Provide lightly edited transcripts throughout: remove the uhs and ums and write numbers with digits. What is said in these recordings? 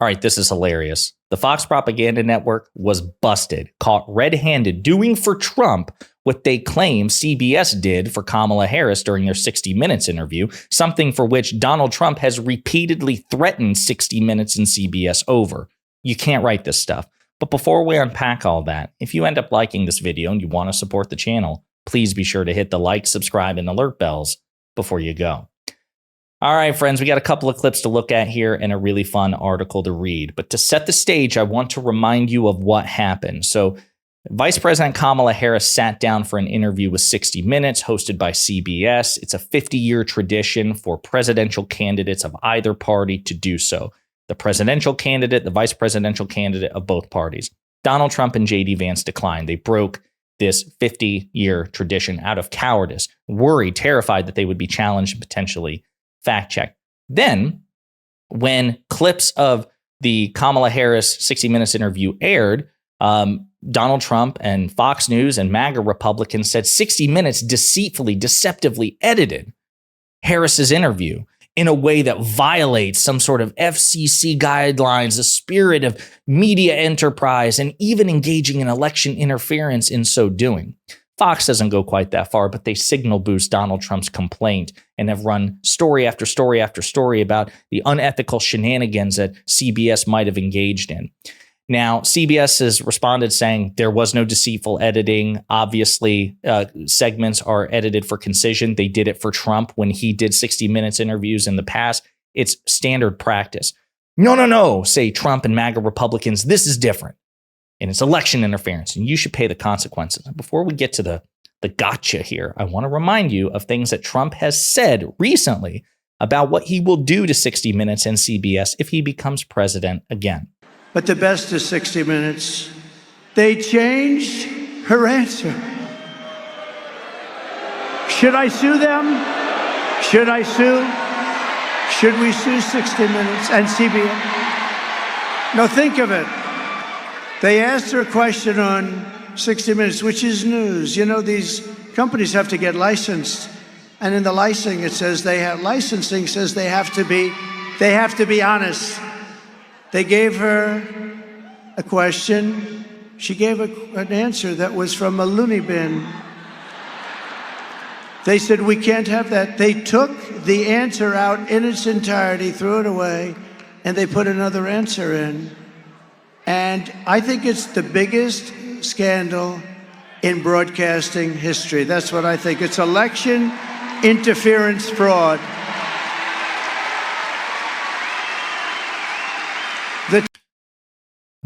All right, this is hilarious. The Fox propaganda network was busted, caught red-handed doing for Trump what they claim CBS did for Kamala Harris during their 60 Minutes interview, something for which Donald Trump has repeatedly threatened 60 Minutes and CBS over. You can't write this stuff. But before we unpack all that, if you end up liking this video and you want to support the channel, please be sure to hit the like, subscribe, and alert bells before you go. All right, friends, we got a couple of clips to look at here and a really fun article to read. But to set the stage, I want to remind you of what happened. So Vice President Kamala Harris sat down for an interview with 60 Minutes, hosted by CBS. It's a 50-year tradition for presidential candidates of either party to do so. The presidential candidate, the vice presidential candidate of both parties. Donald Trump and J.D. Vance declined. They broke this 50-year tradition out of cowardice, worried, terrified that they would be challenged and potentially fact-checked. Then, when clips of the Kamala Harris 60 Minutes interview aired, Donald Trump and Fox News and MAGA Republicans said 60 Minutes deceitfully, deceptively edited Harris's interview in a way that violates some sort of FCC guidelines, the spirit of media enterprise, and even engaging in election interference in so doing. Fox doesn't go quite that far, but they signal boost Donald Trump's complaint and have run story after story after story about the unethical shenanigans that CBS might have engaged in. Now, CBS has responded saying there was no deceitful editing. Obviously, segments are edited for concision. They did it for Trump when he did 60 Minutes interviews in the past. It's standard practice. No, say Trump and MAGA Republicans. This is different. And it's election interference, and you should pay the consequences. Before we get to the gotcha here, I want to remind you of things that Trump has said recently about what he will do to 60 Minutes and CBS if he becomes president again. But the best is 60 Minutes. They changed her answer. Should I sue them? Should I sue? Should we sue 60 Minutes and CBS? No, think of it. They asked her a question on 60 Minutes, which is news. You know, these companies have to get licensed. And in the licensing, it says they have to be honest. They gave her a question. She gave an answer that was from a loony bin. They said, we can't have that. They took the answer out in its entirety, threw it away, and they put another answer in. And I think it's the biggest scandal in broadcasting history. That's what I think. It's election interference fraud.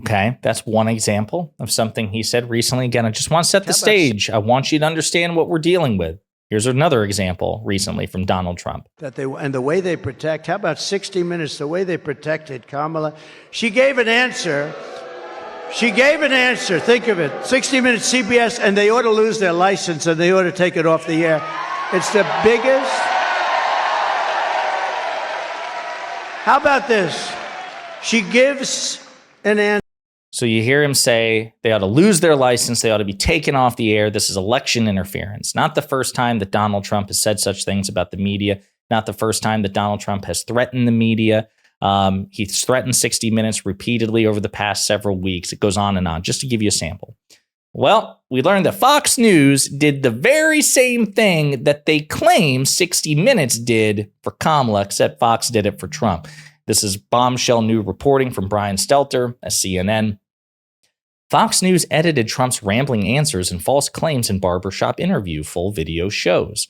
Okay, that's one example of something he said recently. Again, I just want to set the stage. I want you to understand what we're dealing with. Here's another example recently from Donald Trump. And the way they protect, how about 60 Minutes, the way they protected Kamala? She gave an answer. Think of it. 60 Minutes, CBS, and they ought to lose their license and they ought to take it off the air. It's the biggest. How about this? She gives an answer. So you hear him say they ought to lose their license. They ought to be taken off the air. This is election interference. Not the first time that Donald Trump has said such things about the media. Not the first time that Donald Trump has threatened the media. He's threatened 60 Minutes repeatedly over the past several weeks. It goes on and on. Just to give you a sample. Well, we learned that Fox News did the very same thing that they claim 60 Minutes did for Kamala, except Fox did it for Trump. This is bombshell new reporting from Brian Stelter at CNN. Fox News edited Trump's rambling answers and false claims in barbershop interview, full video shows.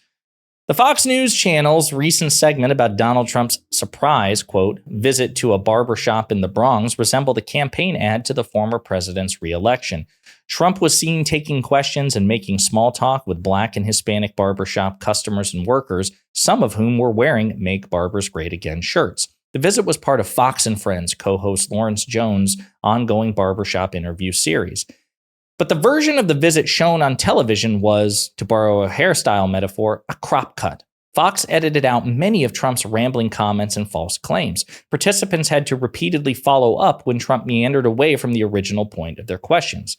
The Fox News channel's recent segment about Donald Trump's surprise, quote, visit to a barbershop in the Bronx resembled a campaign ad to the former president's reelection. Trump was seen taking questions and making small talk with Black and Hispanic barbershop customers and workers, some of whom were wearing Make Barbers Great Again shirts. The visit was part of Fox and Friends co-host Lawrence Jones' ongoing barbershop interview series. But the version of the visit shown on television was, to borrow a hairstyle metaphor, a crop cut. Fox edited out many of Trump's rambling comments and false claims. Participants had to repeatedly follow up when Trump meandered away from the original point of their questions.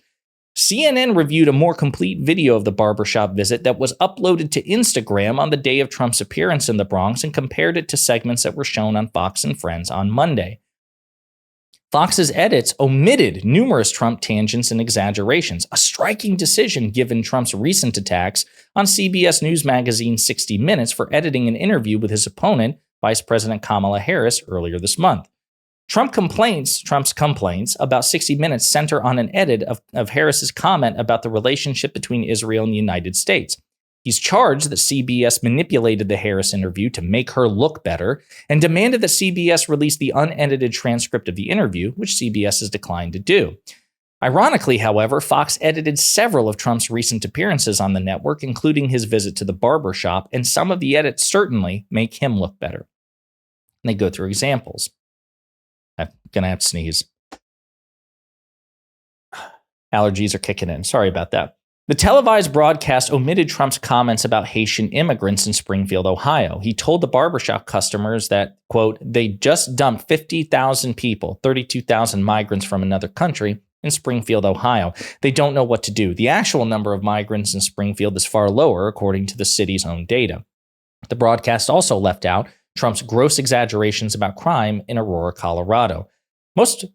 CNN reviewed a more complete video of the barbershop visit that was uploaded to Instagram on the day of Trump's appearance in the Bronx and compared it to segments that were shown on Fox and Friends on Monday. Fox's edits omitted numerous Trump tangents and exaggerations, a striking decision given Trump's recent attacks on CBS News magazine 60 Minutes for editing an interview with his opponent, Vice President Kamala Harris, earlier this month. Trump's complaints about 60 Minutes center on an edit of Harris's comment about the relationship between Israel and the United States. He's charged that CBS manipulated the Harris interview to make her look better and demanded that CBS release the unedited transcript of the interview, which CBS has declined to do. Ironically, however, Fox edited several of Trump's recent appearances on the network, including his visit to the barber shop, and some of the edits certainly make him look better. And they go through examples. I'm going to have to sneeze. Allergies are kicking in. Sorry about that. The televised broadcast omitted Trump's comments about Haitian immigrants in Springfield, Ohio. He told the barbershop customers that, quote, they just dumped 50,000 people, 32,000 migrants from another country in Springfield, Ohio. They don't know what to do. The actual number of migrants in Springfield is far lower, according to the city's own data. The broadcast also left out Trump's gross exaggerations about crime in Aurora, Colorado.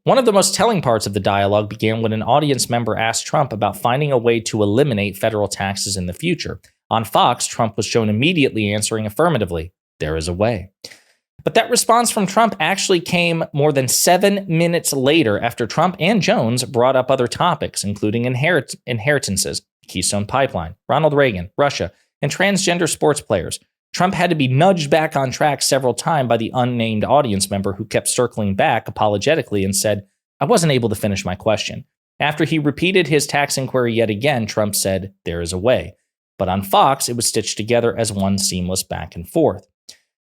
One of the most telling parts of the dialogue began when an audience member asked Trump about finding a way to eliminate federal taxes in the future. On Fox, Trump was shown immediately answering affirmatively, there is a way. But that response from Trump actually came more than 7 minutes later after Trump and Jones brought up other topics, including inheritances, Keystone Pipeline, Ronald Reagan, Russia, and transgender sports players. Trump had to be nudged back on track several times by the unnamed audience member who kept circling back apologetically and said, I wasn't able to finish my question. After he repeated his tax inquiry yet again, Trump said, there is a way. But on Fox, it was stitched together as one seamless back and forth.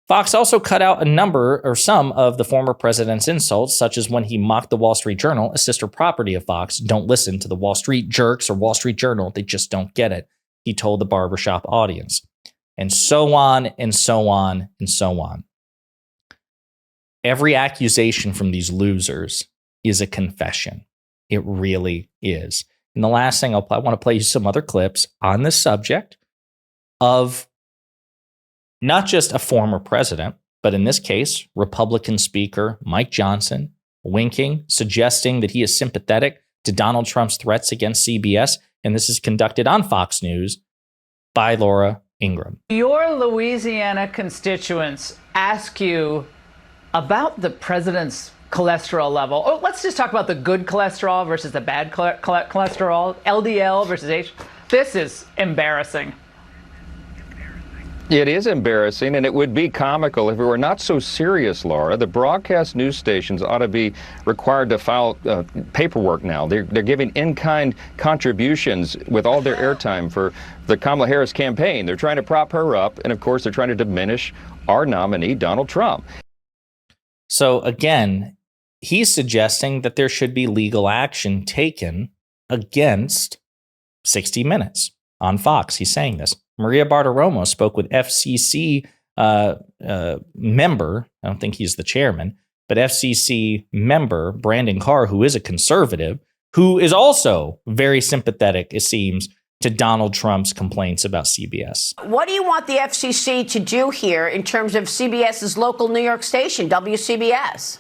Fox also cut out some of the former president's insults, such as when he mocked the Wall Street Journal, a sister property of Fox. Don't listen to the Wall Street jerks or Wall Street Journal. They just don't get it, he told the barbershop audience. And so on and so on and so on. Every accusation from these losers is a confession. It really is. And the last thing I want to play you some other clips on this subject of not just a former president, but in this case, Republican Speaker Mike Johnson winking, suggesting that he is sympathetic to Donald Trump's threats against CBS. And this is conducted on Fox News by Laura Ingraham. Your Louisiana constituents ask you about the president's cholesterol level. Oh, let's just talk about the good cholesterol versus the bad cholesterol, LDL versus H. This is embarrassing. It is embarrassing, and it would be comical if it were not so serious, Laura. The broadcast news stations ought to be required to file paperwork now. They're giving in-kind contributions with all their airtime for the Kamala Harris campaign. They're trying to prop her up, and of course, they're trying to diminish our nominee, Donald Trump. So again, he's suggesting that there should be legal action taken against 60 Minutes on Fox. He's saying this. Maria Bartiromo spoke with FCC member, I don't think he's the chairman, but FCC member Brandon Carr, who is a conservative, who is also very sympathetic, it seems, to Donald Trump's complaints about CBS. What do you want the FCC to do here in terms of CBS's local New York station, WCBS?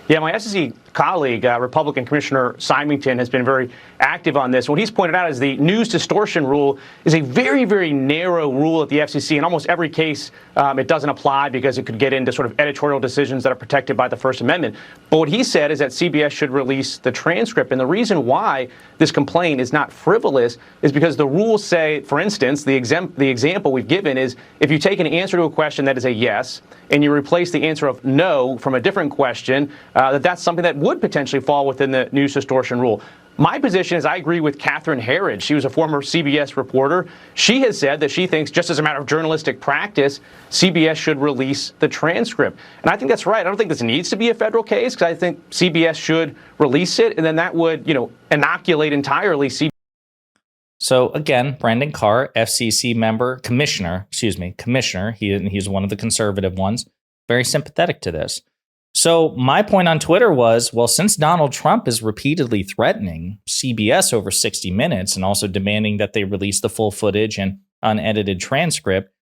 Yeah, my SEC colleague, Republican Commissioner Symington, has been very active on this. What he's pointed out is the news distortion rule is a very, very narrow rule at the FCC. In almost every case, it doesn't apply because it could get into sort of editorial decisions that are protected by the First Amendment. But what he said is that CBS should release the transcript. And the reason why this complaint is not frivolous is because the rules say, for instance, the example we've given is if you take an answer to a question that is a yes and you replace the answer of no from a different question, that's something that would potentially fall within the news distortion rule. My position is I agree with Catherine Herridge. She was a former CBS reporter. She has said that she thinks, just as a matter of journalistic practice, CBS should release the transcript. And I think that's right. I don't think this needs to be a federal case because I think CBS should release it, and then that would, inoculate entirely CBS. So again, Brandon Carr, FCC commissioner, he's one of the conservative ones, very sympathetic to this. So my point on Twitter was, well, since Donald Trump is repeatedly threatening CBS over 60 Minutes and also demanding that they release the full footage and unedited transcript,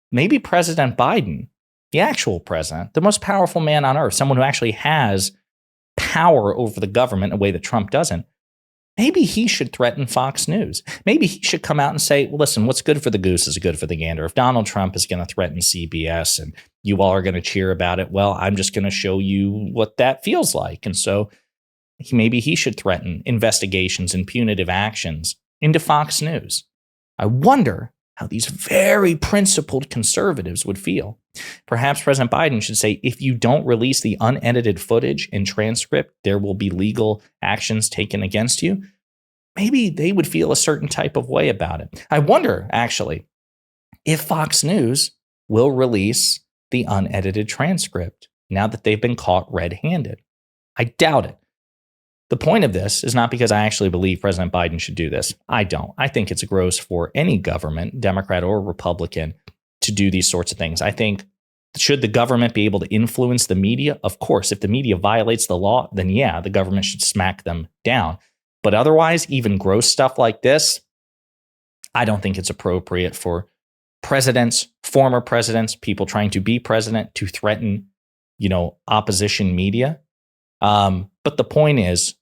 maybe President Biden, the actual president, the most powerful man on earth, someone who actually has power over the government in a way that Trump doesn't, maybe he should threaten Fox News. Maybe he should come out and say, well, listen, what's good for the goose is good for the gander. If Donald Trump is going to threaten CBS and you all are going to cheer about it, well, I'm just going to show you what that feels like. And so maybe he should threaten investigations and punitive actions into Fox News. I wonder how these very principled conservatives would feel. Perhaps President Biden should say, if you don't release the unedited footage and transcript, there will be legal actions taken against you. Maybe they would feel a certain type of way about it. I wonder, actually, if Fox News will release the unedited transcript now that they've been caught red-handed. I doubt it. The point of this is not because I actually believe President Biden should do this. I don't. I think it's gross for any government, Democrat or Republican, to do these sorts of things. I think, should the government be able to influence the media? Of course. If the media violates the law, then yeah, the government should smack them down. But otherwise, even gross stuff like this, I don't think it's appropriate for presidents, former presidents, people trying to be president to threaten, opposition media. But the point is,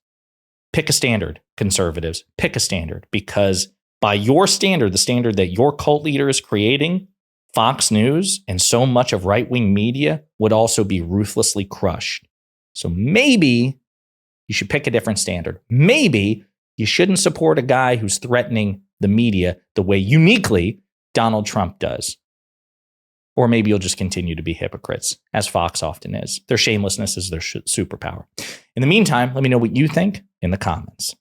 pick a standard, conservatives, pick a standard, because by your standard, the standard that your cult leader is creating, Fox News and so much of right-wing media would also be ruthlessly crushed. So maybe you should pick a different standard. Maybe you shouldn't support a guy who's threatening the media the way uniquely Donald Trump does. Or maybe you'll just continue to be hypocrites, as Fox often is. Their shamelessness is their superpower. In the meantime, let me know what you think in the comments.